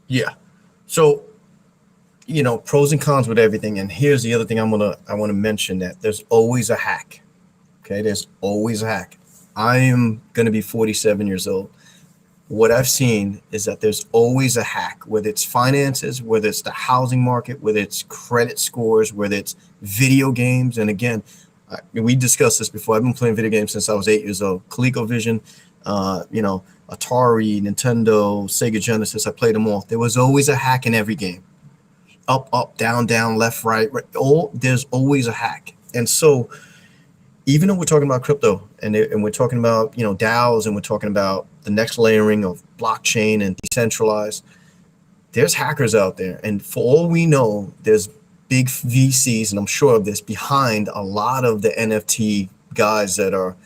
Yeah. So, pros and cons with everything. And here's the other thing I want to mention, that there's always a hack. Okay. There's always a hack. I am going to be 47 years old. What I've seen is that there's always a hack, whether it's finances, whether it's the housing market, whether it's credit scores, whether it's video games. And again, we discussed this before. I've been playing video games since I was 8 years old. ColecoVision, Atari, Nintendo, Sega Genesis. I played them all. There was always a hack in every game. Up, down, left, right. There's always a hack. And so even though we're talking about crypto and we're talking about, DAOs, and we're talking about the next layering of blockchain and decentralized, there's hackers out there. And for all we know, there's big VCs, and I'm sure of this, behind a lot of the NFT guys that are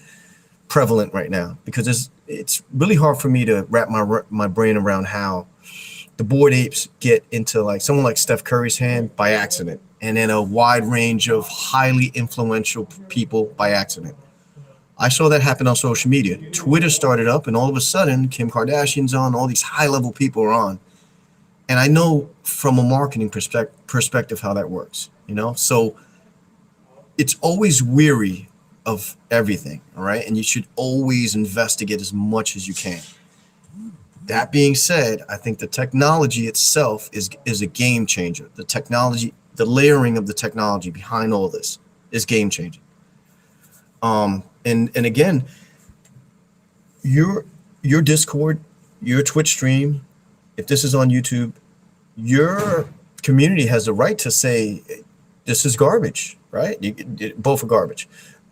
prevalent right now, because it's really hard for me to wrap my brain around how the Bored Apes get into like someone like Steph Curry's hand by accident, and then a wide range of highly influential people by accident. I saw that happen on social media. Twitter started up, and all of a sudden, Kim Kardashian's on, all these high-level people are on. And I know from a marketing perspective how that works, So it's always weary of everything, all right? And you should always investigate as much as you can. That being said, I think the technology itself is a game changer. The technology, the layering of the technology behind all this is game changing. And again, your Discord, your Twitch stream, if this is on YouTube, your community has the right to say this is garbage, right? Both are garbage.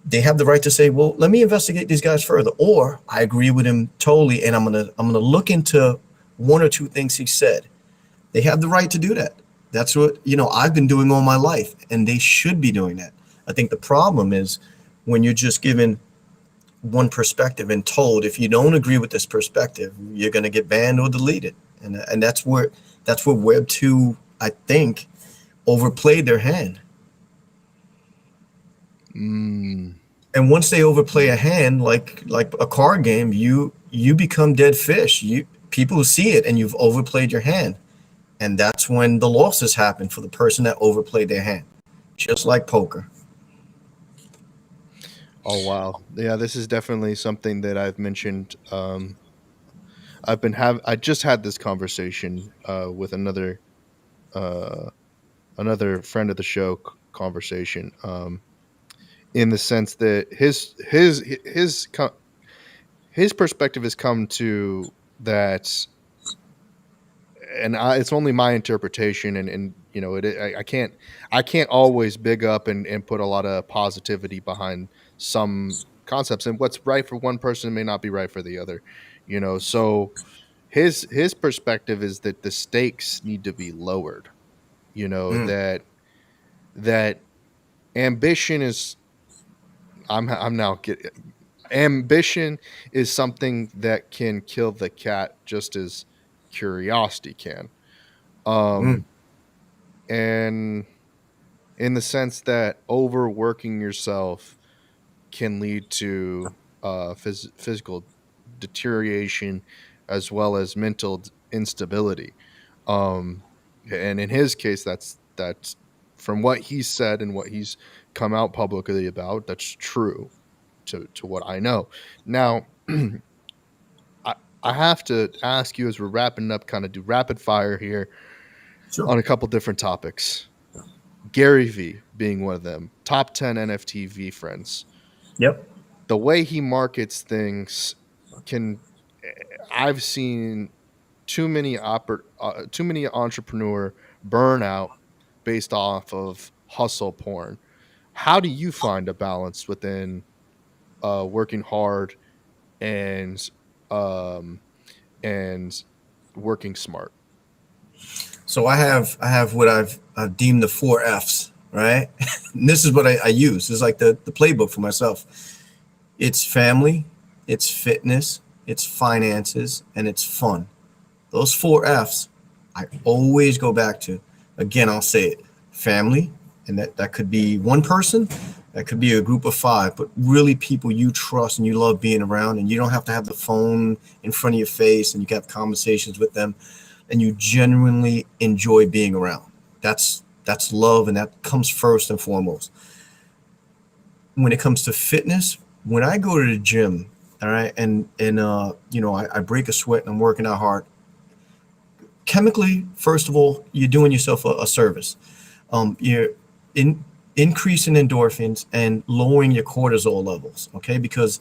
They have the right to say, well, let me investigate these guys further, or I agree with him totally, and I'm gonna look into one or two things he said. They have the right to do that. That's what, I've been doing all my life, and they should be doing that. I think the problem is when you're just given one perspective and told, if you don't agree with this perspective, you're going to get banned or deleted. And that's where Web 2, I think, overplayed their hand. And once they overplay a hand, like a card game, you become dead fish. People see it, and you've overplayed your hand. And that's when the losses happen for the person that overplayed their hand, just like poker. Oh wow, yeah, this is definitely something that I've mentioned. I just had this conversation with another friend of the show conversation, in the sense that his perspective has come to that, and it's only my interpretation, and I can't always big up and put a lot of positivity behind some concepts, and what's right for one person may not be right for the other, so his perspective is that the stakes need to be lowered, that ambition is I'm now get ambition is something that can kill the cat just as curiosity can. And in the sense that overworking yourself can lead to physical deterioration as well as mental instability. And in his case, that's from what he said and what he's come out publicly about, that's true to what I know. Now, I have to ask you, as we're wrapping up, kind of do rapid fire here. Sure. On a couple different topics. Gary V being one of them, top 10 NFT V friends. Yep. The way he markets things I've seen too many entrepreneur burnout based off of hustle porn. How do you find a balance within working hard and working smart? So I have what I've deemed the 4 F's, right? And this is what I use. It's like the playbook for myself. It's family, it's fitness, it's finances, and it's fun. Those 4 F's I always go back to. Again, I'll say it. Family, and that could be one person, that could be a group of 5, but really people you trust and you love being around, and you don't have to have the phone in front of your face, and you can have conversations with them, and you genuinely enjoy being around. That's love, and that comes first and foremost. When it comes to fitness, when I go to the gym, all right, and I break a sweat and I'm working out hard. Chemically, first of all, you're doing yourself a service. You're increasing endorphins and lowering your cortisol levels, okay? Because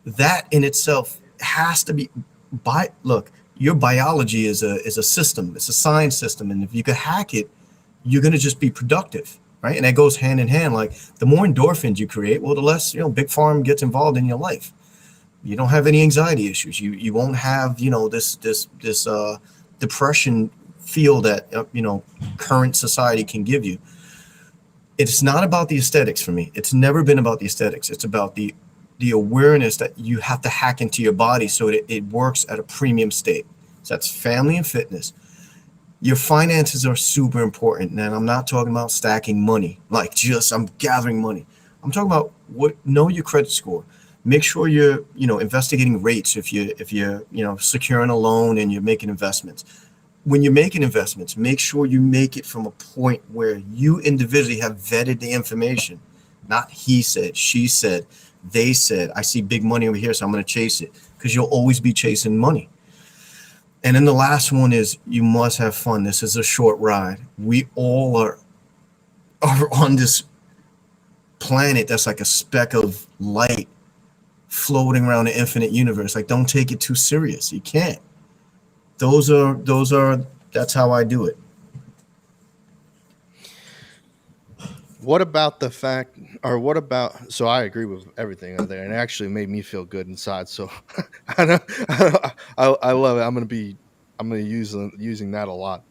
that in itself has to be look. Your biology is a system. It's a science system. And if you could hack it, you're going to just be productive, right? And that goes hand in hand. Like the more endorphins you create, well, the less, big pharma gets involved in your life. You don't have any anxiety issues. You won't have, this depression feel that, current society can give you. It's not about the aesthetics for me. It's never been about the aesthetics. It's about the awareness that you have to hack into your body so it works at a premium state. So that's family and fitness. Your finances are super important. And I'm not talking about stacking money, like just I'm gathering money. I'm talking about know your credit score. Make sure you're, investigating rates if you're, securing a loan and you're making investments. When you're making investments, make sure you make it from a point where you individually have vetted the information. Not he said, she said, they said, I see big money over here, so I'm going to chase it, because you'll always be chasing money. And then the last one is you must have fun. This is a short ride. We all are on this planet that's like a speck of light floating around the infinite universe. Like, don't take it too serious. You can't. That's how I do it. What about the fact, so I agree with everything out there, and it actually made me feel good inside. So I love it. I'm going to be using that a lot.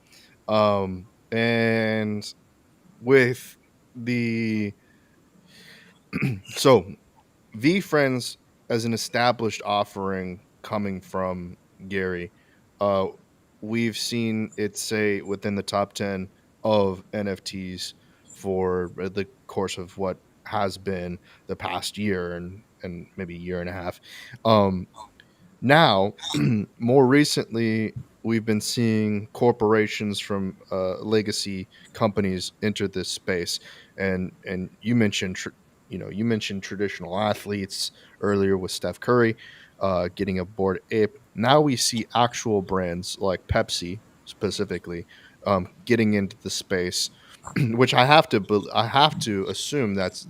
And with the so VFriends as an established offering coming from Gary, uh, we've seen it say within the top 10 of NFTs for the course of what has been the past year and maybe year and a half. Um, Now, more recently, we've been seeing corporations from legacy companies enter this space, and you mentioned you mentioned traditional athletes earlier with Steph Curry getting aboard Ape. Now we see actual brands like Pepsi specifically getting into the space, which I have to assume that's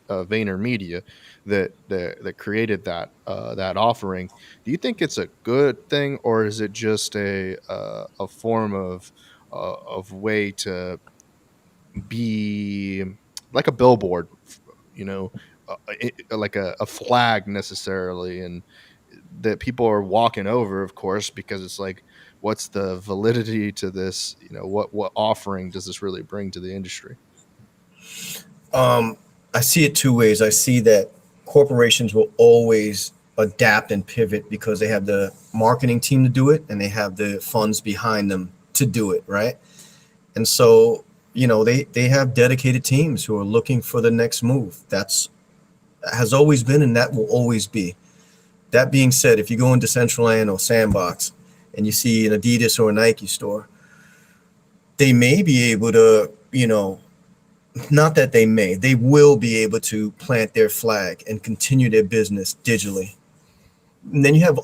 VaynerMedia that created that offering. Do you think it's a good thing, or is it just a form of way to be like a billboard, you know, like a flag necessarily, and that people are walking over, of course, because it's like, what's the validity to this? What offering does this really bring to the industry? I see it two ways. I see that corporations will always adapt and pivot because they have the marketing team to do it and they have the funds behind them to do it, right? And so, they have dedicated teams who are looking for the next move. That's has always been and that will always be. That being said, if you go into Centralized or Sandbox and you see an Adidas or a Nike store, they may be able to, not that they will be able to plant their flag and continue their business digitally. And then you have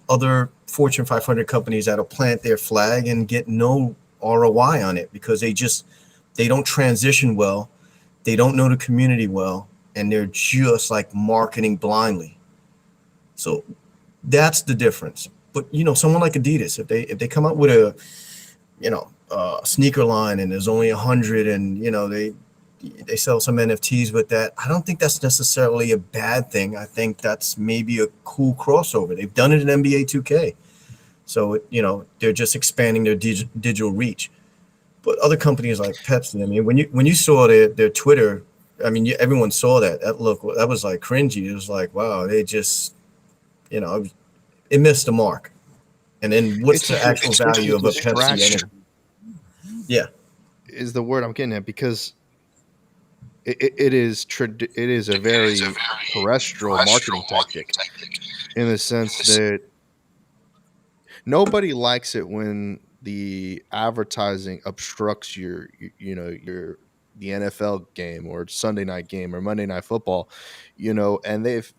other Fortune 500 companies that'll plant their flag and get no ROI on it because they don't transition well, they don't know the community well, and they're just like marketing blindly. So that's the difference. But someone like Adidas, if they come up with a sneaker line and there's only 100 and they sell some NFTs with that, I don't think that's necessarily a bad thing. I think that's maybe a cool crossover. They've done it in NBA 2K. So, they're just expanding their digital reach. But other companies like Pepsi, I mean, when you saw their Twitter, I mean, everyone saw that. That was like cringy. It was like, wow, they just, it missed the mark. And then what's the actual value of a Pepsi? Yeah, is the word I'm getting at, because it is a very terrestrial marketing tactic in the sense that nobody likes it when the advertising obstructs your the NFL game or Sunday night game or Monday Night Football, and they've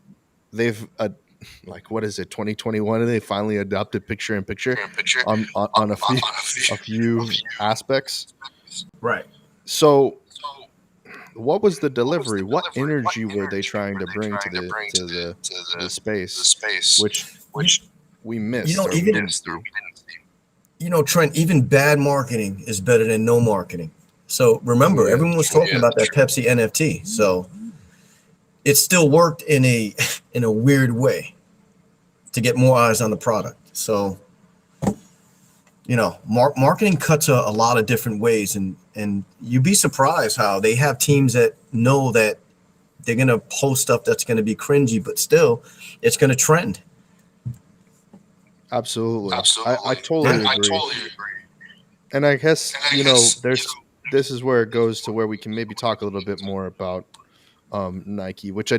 like, what is it, 2021, and they finally adopted picture in picture on a few aspects. right. So what was the delivery? What energy were they trying to bring to the space, which we missed or we didn't see? Trent, even bad marketing is better than no marketing. So remember, everyone was talking about that Pepsi NFT. So it still worked in a weird way to get more eyes on the product. So marketing cuts a lot of different ways, and you'd be surprised how they have teams that know that they're going to post stuff that's going to be cringy, but still it's going to trend. Absolutely. I totally agree. And I guess, this is where it goes to where we can maybe talk a little bit more about Nike, which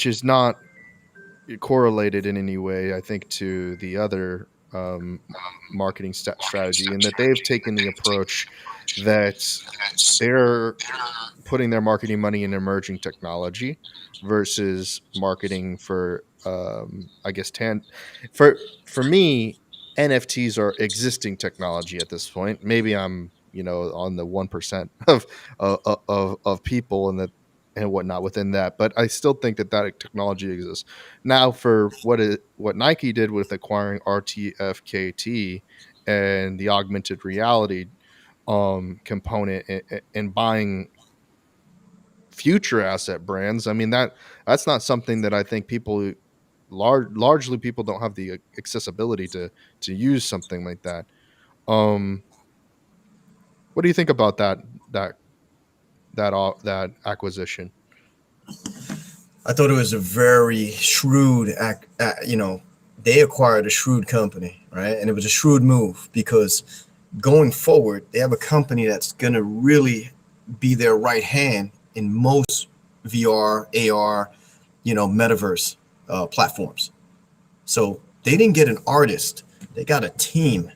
is not correlated in any way, I think, to the other marketing strategy, and that they've taken the approach that they're putting their marketing money in emerging technology versus marketing for I guess for me, NFTs are existing technology at this point. Maybe I'm on the 1% of people and whatnot within that, but I still think that technology exists. Now, for what Nike did with acquiring RTFKT and the augmented reality component and buying future asset brands, I mean, that's not something that I think people largely people don't have the accessibility to use something like that. What do you think about that acquisition? I thought it was a very shrewd they acquired a shrewd company, right? And it was a shrewd move because going forward, they have a company that's going to really be their right hand in most VR, AR, metaverse platforms. So they didn't get an artist, they got a team.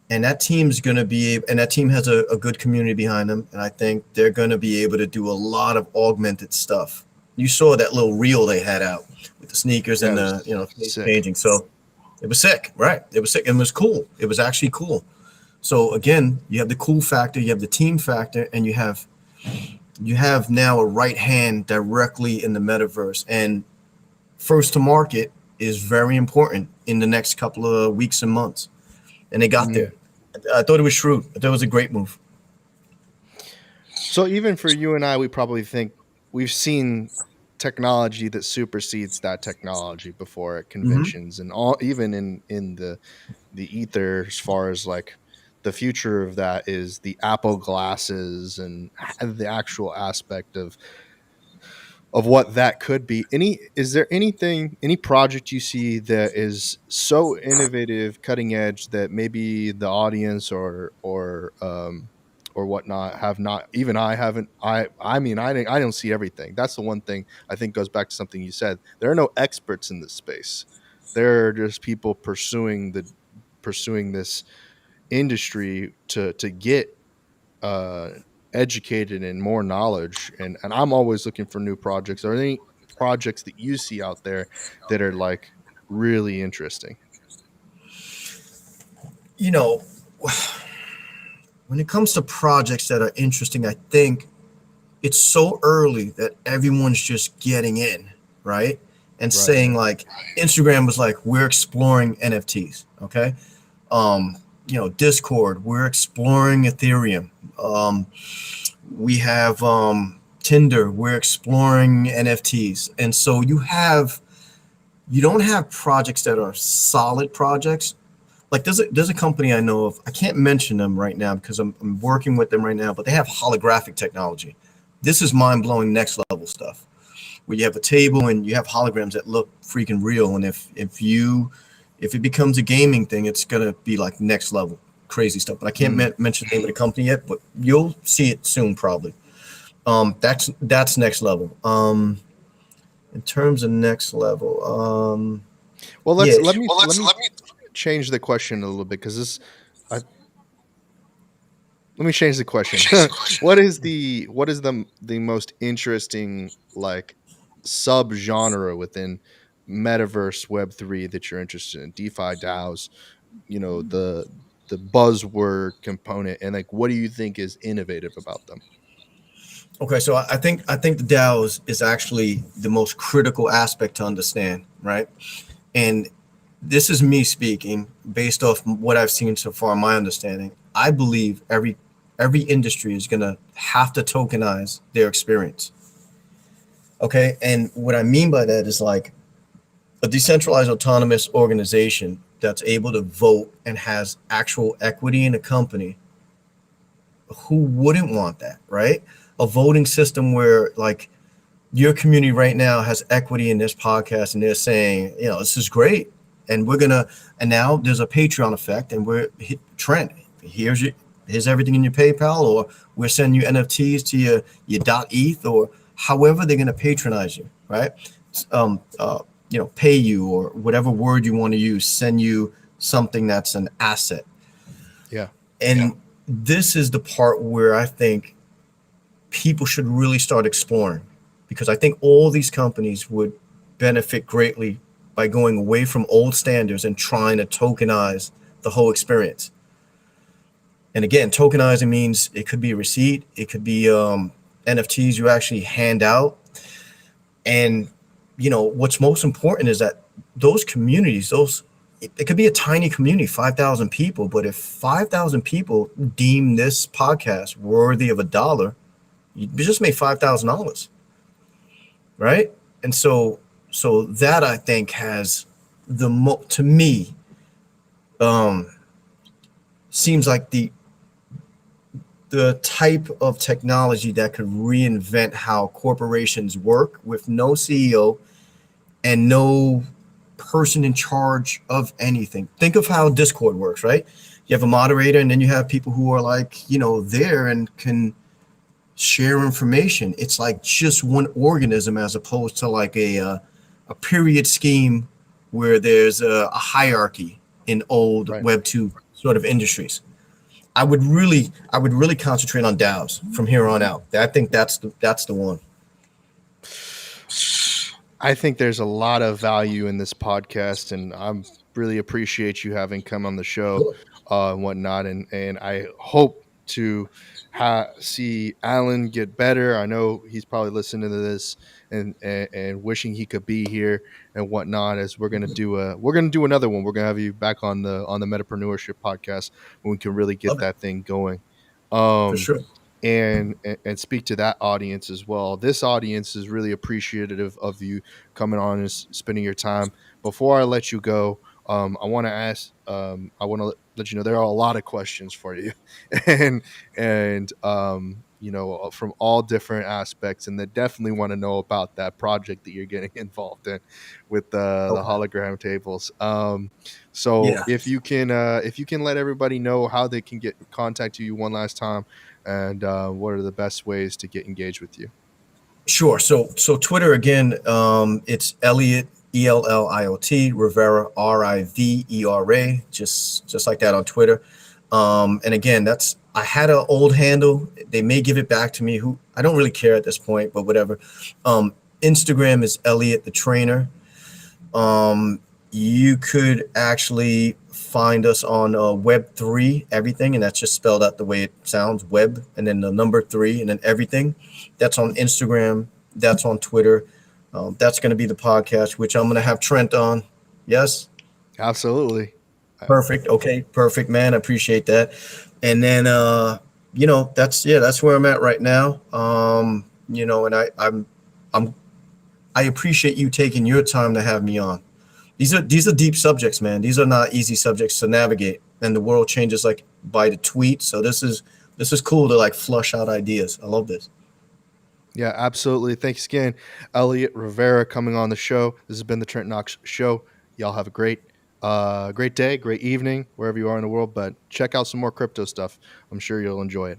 And that team's going to that team has a good community behind them. And I think they're going to be able to do a lot of augmented stuff. You saw that little reel they had out with the sneakers and the, face changing. So it was sick, right? It was sick and it was cool. It was actually cool. So again, you have the cool factor, you have the team factor, and you have now a right hand directly in the metaverse. And first to market is very important in the next couple of weeks and months. And they got there. I thought it was shrewd. I thought it was a great move. So even for you and I, we probably think we've seen technology that supersedes that technology before at conventions and all, even in the ether, as far as like the future of that is the Apple glasses and the actual aspect of what that could be. Is there any project you see that is so innovative, cutting edge, that maybe the audience or whatnot have not, even I haven't, I don't see everything. That's the one thing I think goes back to something you said. There are no experts in this space. There are just people pursuing this industry to get educated and more knowledge, and I'm always looking for new projects. Are there any projects that you see out there that are like really interesting? When it comes to projects that are interesting, I think it's so early that everyone's just getting in, right? And saying like Instagram was like, we're exploring NFTs, okay? Discord, we're exploring Ethereum. We have Tinder, we're exploring NFTs. And so you don't have projects that are solid projects. Like there's a company I know of, I can't mention them right now because I'm working with them right now, but they have holographic technology. This is mind-blowing next level stuff where you have a table and you have holograms that look freaking real. And if it becomes a gaming thing, it's going to be like next level crazy stuff. But I can't mention the name of the company yet, but you'll see it soon probably. That's next level. In terms of next level, well, let me change the question a little bit, because let me change the question. What is the most interesting like sub genre within Metaverse Web3 that you're interested in? DeFi, DAOs, the buzzword component, and like, what do you think is innovative about them? Okay, so I think the DAOs is actually the most critical aspect to understand, right? And this is me speaking based off what I've seen so far, my understanding. I believe every industry is going to have to tokenize their experience. Okay, and what I mean by that is like a decentralized autonomous organization that's able to vote and has actual equity in a company. Who wouldn't want that, right? A voting system where like your community right now has equity in this podcast and they're saying, this is great. And and now there's a Patreon effect, and Trent, here's everything in your PayPal, or we're sending you NFTs to your .eth, or however they're going to patronize you, right? Pay you, or whatever word you want to use, send you something that's an asset. Yeah. And this is the part where I think people should really start exploring, because I think all these companies would benefit greatly by going away from old standards and trying to tokenize the whole experience. And again, tokenizing means it could be a receipt, it could be NFTs you actually hand out. And what's most important is that those communities, it could be a tiny community, 5,000 people, but if 5,000 people deem this podcast worthy of $1, you just made $5,000, right? And so that I think has to me, seems like the type of technology that could reinvent how corporations work with no CEO and no person in charge of anything. Think of how Discord works, right? You have a moderator, and then you have people who are like, there and can share information. It's like just one organism as opposed to like a period scheme where there's a hierarchy in old Right. Web 2 sort of industries. I would really concentrate on DAOs from here on out. I think that's the one. I think there's a lot of value in this podcast, and I'm really appreciate you having come on the show and whatnot. And I hope to see Alan get better. I know he's probably listening to this and wishing he could be here and whatnot. As we're gonna do another one. We're gonna have you back on the Metapreneurship podcast when we can really get Love it that thing going. for Um, sure. and speak to that audience as well. This audience is really appreciative of you coming on and spending your time. Before I let you go, I want to ask. I want to let you know there are a lot of questions for you, and from all different aspects, and they definitely want to know about that project that you're getting involved in with the Okay. hologram tables. So Yeah. if you can let everybody know how they can get contact you one last time, and what are the best ways to get engaged with you? Sure. So Twitter again, it's Elliot Elliot Rivera Rivera, just like that on Twitter. And again, I had an old handle. They may give it back to me. Who I don't really care at this point, but whatever. Instagram is Elliot the Trainer. You could actually find us on Web3 everything, and that's just spelled out the way it sounds, web, and then the number 3, and then everything. That's on Instagram. That's on Twitter. That's going to be the podcast, which I'm going to have Trent on. Yes. Absolutely. Perfect. Okay. Perfect, man. I appreciate that. And then, that's where I'm at right now. And I appreciate you taking your time to have me on. These are deep subjects, man. These are not easy subjects to navigate, and the world changes like by the tweet. So this is cool to like flush out ideas. I love this. Yeah, absolutely. Thanks again, Elliot Rivera, coming on the show. This has been the Trent Knox Show. Y'all have a great day, great evening, wherever you are in the world. But check out some more crypto stuff. I'm sure you'll enjoy it.